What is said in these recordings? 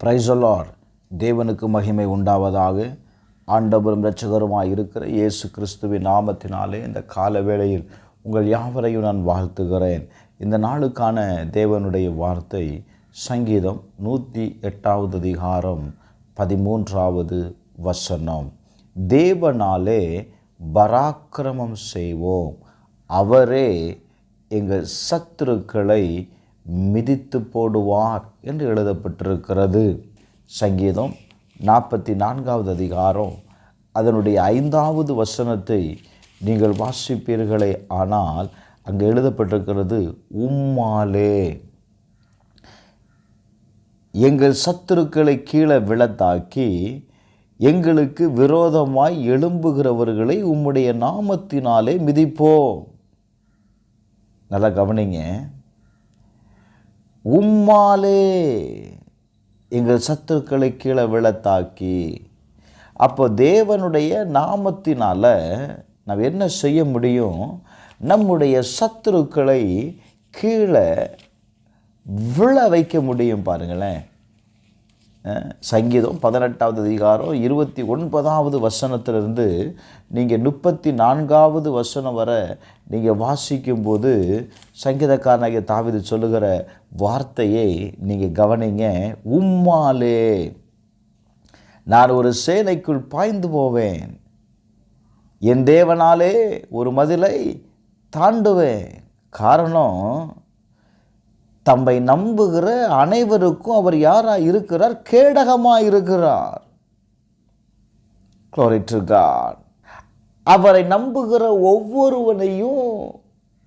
Praise the Lord. தேவனுக்கு மகிமை உண்டாவதாக. ஆண்டவரும் இரட்சகருமாய் இருக்கிற இயேசு கிறிஸ்துவின் நாமத்தினாலே இந்த கால வேளையில் உங்கள் யாவரையும் நான் வாழ்த்துகிறேன். இந்த நாளுக்கான தேவனுடைய வார்த்தை சங்கீதம் 108வது அதிகாரம் 13வது வசனம். தேவனாலே பராக்கிரமம் செய்வோம், அவரே எங்கள் சத்துருக்களை மிதித்து போடுவார் என்று எழுதப்பட்டிருக்கிறது. சங்கீதம் 44வது அதிகாரம் அதனுடைய 5வது வசனத்தை நீங்கள் வாசிப்பீர்களே ஆனால் அங்கே எழுதப்பட்டிருக்கிறது, உம்மாலே எங்கள் சத்துருக்களை கீழே விழத்தாக்கி எங்களுக்கு விரோதமாய் எழும்புகிறவர்களை உம்முடைய நாமத்தினாலே மிதிப்போம். நல்லா கவனிங்க, உம்மாலே எங்கள் சத்துருக்களை கீழே விழத்தாக்கி. அப்போ தேவனுடைய நாமத்தினால நாம் என்ன செய்ய முடியும்? நம்முடைய சத்துருக்களை கீழே விழ வைக்க முடியும். பாருங்களேன், சங்கீதம் 18வது அதிகாரம் 29வது வசனத்திலிருந்து நீங்கள் 34வது வசனம் வரை நீங்கள் வாசிக்கும்போது சங்கீதக்காரனாகிய தாவீது சொல்லுகிற வார்த்தையை நீங்கள் கவனிங்க. உம்மாலே நான் ஒரு சேனைக்குள் பாய்ந்து போவேன், என் தேவனாலே ஒரு மதிலை தாண்டுவேன். காரணம், தம்மை நம்புகிற அனைவருக்கும் அவர் யாராக இருக்கிறார்? கேடகமாக இருக்கிறார். Glory to God. அவரை நம்புகிற ஒவ்வொருவனையும்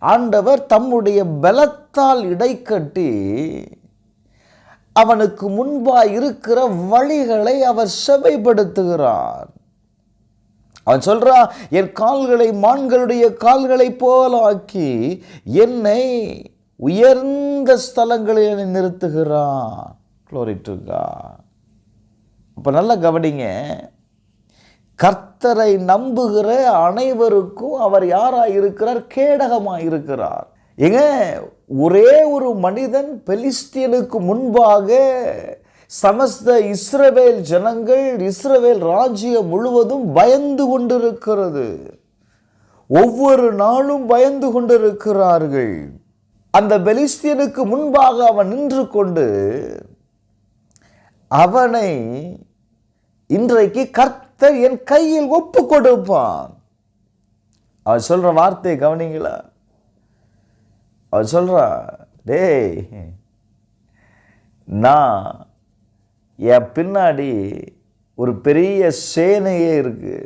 ஆண்டவர் தம்முடைய பலத்தால் இடைக்கட்டி அவனுக்கு முன்பாக இருக்கிற வழிகளை அவர் செவைப்படுத்துகிறார். அவன் சொல்றான், என் கால்களை மான்களுடைய கால்களை போல ஆக்கி என்னை உயர்ந்த ஸ்தலங்களில் நிறுத்துகிறான். Glory to God. அப்போ நல்லா கவனிங்க, கர்த்தரை நம்புகிற அனைவருக்கும் அவர் யாராக இருக்கிறார்? கேடகமாக இருக்கிறார். ஏங்க, ஒரே ஒரு மனிதன் பெலிஸ்தியனுக்கு முன்பாக சமஸ்த இஸ்ரவேல் ஜனங்கள், இஸ்ரவேல் ராஜ்யம் முழுவதும் பயந்து கொண்டிருக்கிறது. ஒவ்வொரு நாளும் பயந்து கொண்டிருக்கிறார்கள். அந்த பெலிஸ்தியனுக்கு முன்பாக அவன் நின்று கொண்டு அவனை இன்றைக்கு கர்த்தர் என் கையில் ஒப்பு கொடுப்பான். அவன் சொல்ற வார்த்தையை கவனிங்களா? அவன் சொல்றா, டேய், நான் என் பின்னாடி ஒரு பெரிய சேனையே இருக்கு,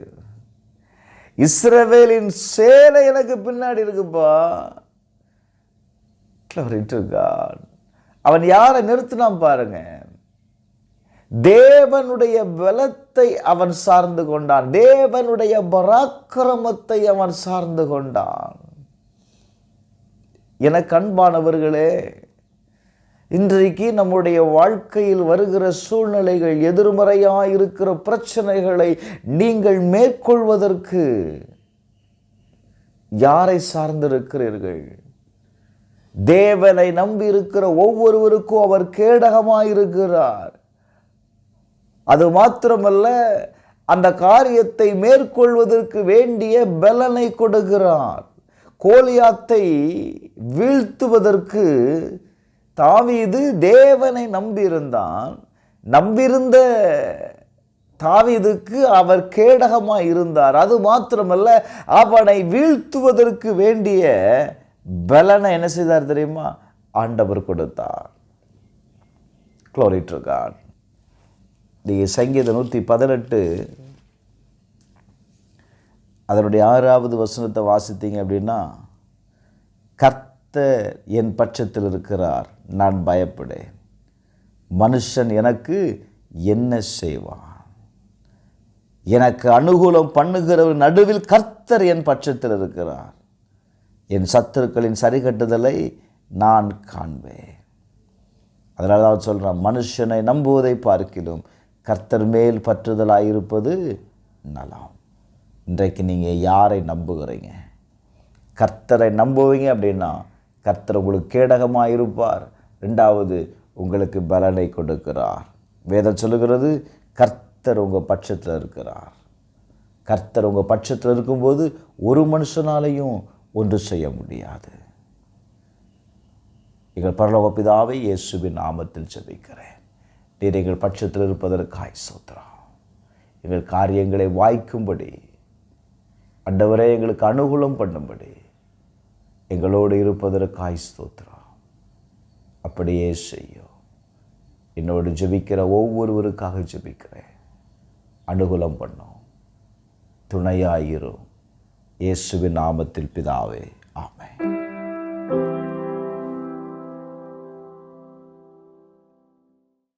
இஸ்ரவேலின் சேனை எனக்கு பின்னாடி இருக்குப்பா. Glory to God. அவன் யாரை நிறுத்தினான் பாருங்க, தேவனுடைய பலத்தை அவன் சார்ந்து கொண்டான், தேவனுடைய பராக்கிரமத்தை அவன் சார்ந்து கொண்டான். எனக்கு அன்பானவர்களே, இன்றைக்கு நம்முடைய வாழ்க்கையில் வருகிற சூழ்நிலைகள், எதிர்மறையாக இருக்கிற பிரச்சனைகளை நீங்கள் மேற்கொள்வதற்கு யாரை சார்ந்திருக்கிறீர்கள்? தேவனை நம்பி இருக்கிற ஒவ்வொருவருக்கும் அவர் கேடகமாக இருக்கிறார். அது மாத்திரமல்ல, அந்த காரியத்தை மேற்கொள்வதற்கு வேண்டிய பலனை கொடுக்கிறார். கோலியாத்தை வீழ்த்துவதற்கு தாவீது தேவனை நம்பியிருந்தான். நம்பியிருந்த தாவீதுக்கு அவர் கேடகமாக இருந்தார். அது மாத்திரமல்ல, அவனை வீழ்த்துவதற்கு வேண்டிய பலனை என்ன செய்தார் தெரியுமா? ஆண்டவர் கொடுத்தார். Glory to God. நீங்கள் சங்கீதம் 118 அதனுடைய 6வது வசனத்தை வாசித்தீங்க அப்படின்னா, கர்த்தர் என் பட்சத்தில் இருக்கிறார், நான் பயப்படேன், மனுஷன் எனக்கு என்ன செய்வான்? எனக்கு அனுகூலம் பண்ணுகிறவர் நடுவில் கர்த்தர் என் பட்சத்தில் இருக்கிறார், என் சத்துருக்களின் சரிகட்டுதலை நான் காண்பேன். அதனால தான் சொல்கிறான், மனுஷனை நம்புவதை பார்க்கிலும் கர்த்தர் மேல் பற்றுதலாயிருப்பது நலம். இன்றைக்கு நீங்கள் யாரை நம்புகிறீங்க? கர்த்தரை நம்புவீங்க அப்படின்னா கர்த்தர் உங்களுக்கு கேடகமாக இருப்பார். ரெண்டாவது, உங்களுக்கு பலனை கொடுக்கிறார். வேதம் சொல்லுகிறது, கர்த்தர் உங்கள் பட்சத்தில் இருக்கிறார். கர்த்தர் உங்கள் பட்சத்தில் இருக்கும்போது ஒரு மனுஷனாலையும் ஒன்று செய்ய முடியாது. எங்கள் பரலோக பிதாவே, இயேசுவின் நாமத்தில் ஜெபிக்கிறேன். நீர் எங்கள் பட்சத்தில் இருப்பதற்காய் ஸ்தோத்திரம். எங்கள் காரியங்களை வாய்க்கும்படி ஆண்டவரே எங்களுக்கு அனுகூலம் பண்ணும்படி எங்களோடு இருப்பதற்காய் ஸ்தோத்திரம். அப்படியே செய்யும். என்னோடு ஜெபிக்கிற ஒவ்வொருவருக்காக ஜெபிக்கிறேன். அனுகூலம் பண்ணும், துணையாயிரும். இயேசுவின் நாமத்தில் பிதாவே, ஆமென்.